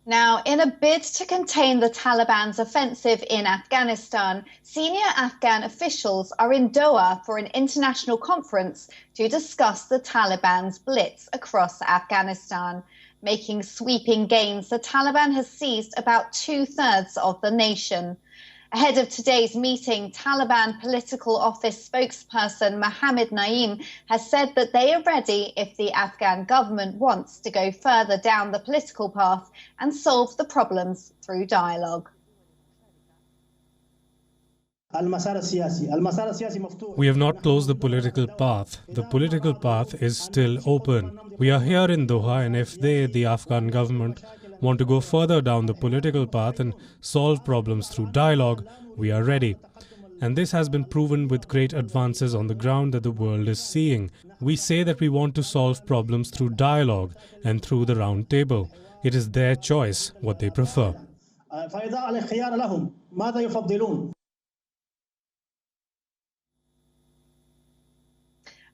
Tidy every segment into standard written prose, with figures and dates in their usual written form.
Now, in a bid to contain the Taliban's offensive in Afghanistan, senior Afghan officials are in Doha for an international conference to discuss the Taliban's blitz across Afghanistan. Making sweeping gains, the Taliban has seized about 2/3 of the nation. Ahead of today's meeting, Taliban political office spokesperson Mohammed Naeem has said that they are ready if the Afghan government wants to go further down the political path and solve the problems through dialogue. We have not closed the political path. The political path is still open. We are here in Doha, and if they, the Afghan government, want to go further down the political path and solve problems through dialogue, we are ready. And this has been proven with great advances on the ground that the world is seeing. We say that we want to solve problems through dialogue and through the round table. It is their choice what they prefer.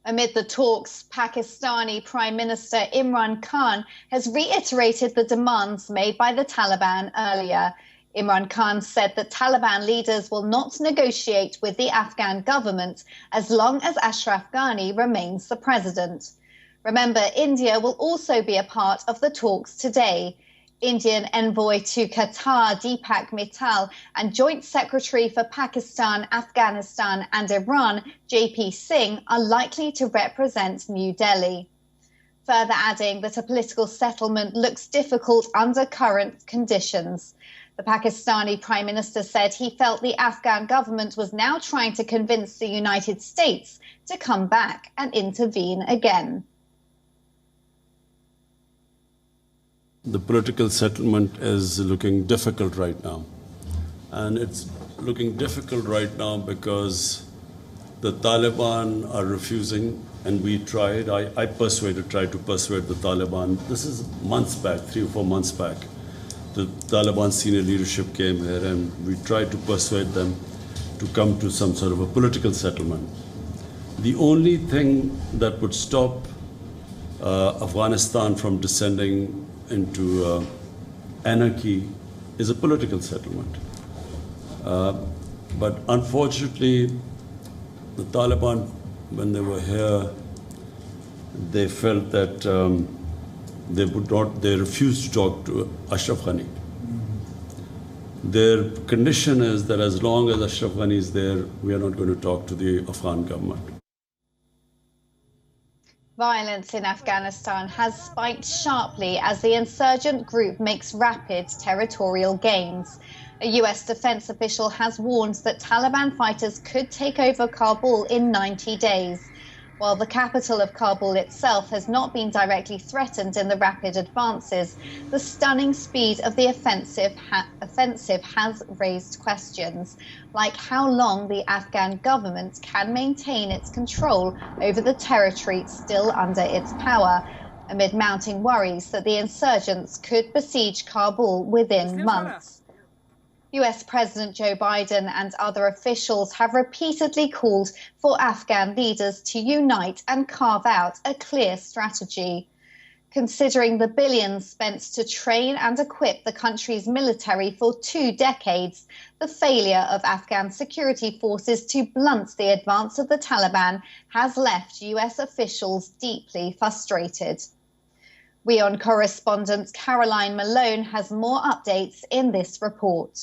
Amid the talks, Pakistani Prime Minister Imran Khan has reiterated the demands made by the Taliban earlier. Imran Khan said that Taliban leaders will not negotiate with the Afghan government as long as Ashraf Ghani remains the president. Remember, India will also be a part of the talks today. Indian envoy to Qatar, Deepak Mittal, and Joint Secretary for Pakistan, Afghanistan and Iran, JP Singh, are likely to represent New Delhi. Further adding that a political settlement looks difficult under current conditions. The Pakistani Prime Minister said he felt the Afghan government was now trying to convince the United States to come back and intervene again. The political settlement is looking difficult right now. And it's looking difficult right now because the Taliban are refusing, and we tried. I tried to persuade the Taliban. This is months back, 3 or 4 months back. The Taliban senior leadership came here and we tried to persuade them to come to some sort of a political settlement. The only thing that would stop Afghanistan from descending into anarchy is a political settlement. But unfortunately, the Taliban, when they were here, they felt that they refused to talk to Ashraf Ghani. Their condition is that as long as Ashraf Ghani is there, we are not going to talk to the Afghan government. Violence in Afghanistan has spiked sharply as the insurgent group makes rapid territorial gains. A US defense official has warned that Taliban fighters could take over Kabul in 90 days. While the capital of Kabul itself has not been directly threatened in the rapid advances, the stunning speed of the offensive has raised questions, like how long the Afghan government can maintain its control over the territory still under its power, amid mounting worries that the insurgents could besiege Kabul within months. US President Joe Biden and other officials have repeatedly called for Afghan leaders to unite and carve out a clear strategy. Considering the billions spent to train and equip the country's military for 2 decades, the failure of Afghan security forces to blunt the advance of the Taliban has left US officials deeply frustrated. WION correspondent Caroline Malone has more updates in this report.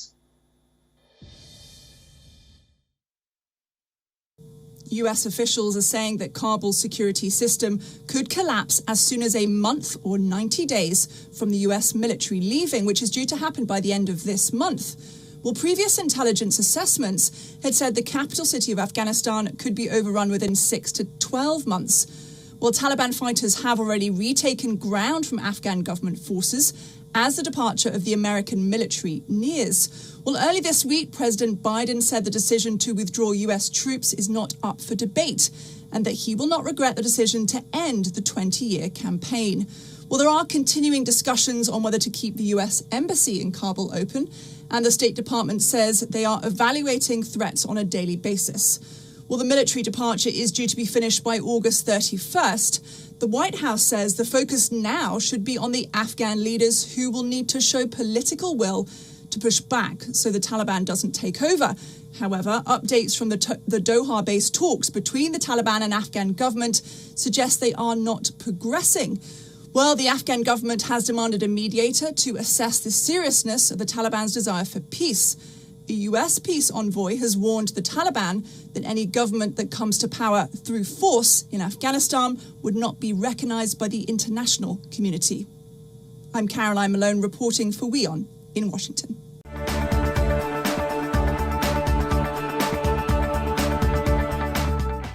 US officials are saying that Kabul's security system could collapse as soon as a month or 90 days from the US military leaving, which is due to happen by the end of this month. Well, previous intelligence assessments had said the capital city of Afghanistan could be overrun within 6 to 12 months. Well, Taliban fighters have already retaken ground from Afghan government forces as the departure of the American military nears. Well, early this week, President Biden said the decision to withdraw US troops is not up for debate and that he will not regret the decision to end the 20-year campaign. Well, there are continuing discussions on whether to keep the US embassy in Kabul open, and the State Department says they are evaluating threats on a daily basis. Well, the military departure is due to be finished by August 31st. The White House says the focus now should be on the Afghan leaders who will need to show political will to push back so the Taliban doesn't take over. However, updates from the Doha-based talks between the Taliban and Afghan government suggest they are not progressing. Well, the Afghan government has demanded a mediator to assess the seriousness of the Taliban's desire for peace. The US peace envoy has warned the Taliban that any government that comes to power through force in Afghanistan would not be recognized by the international community. I'm Caroline Malone reporting for WION in Washington.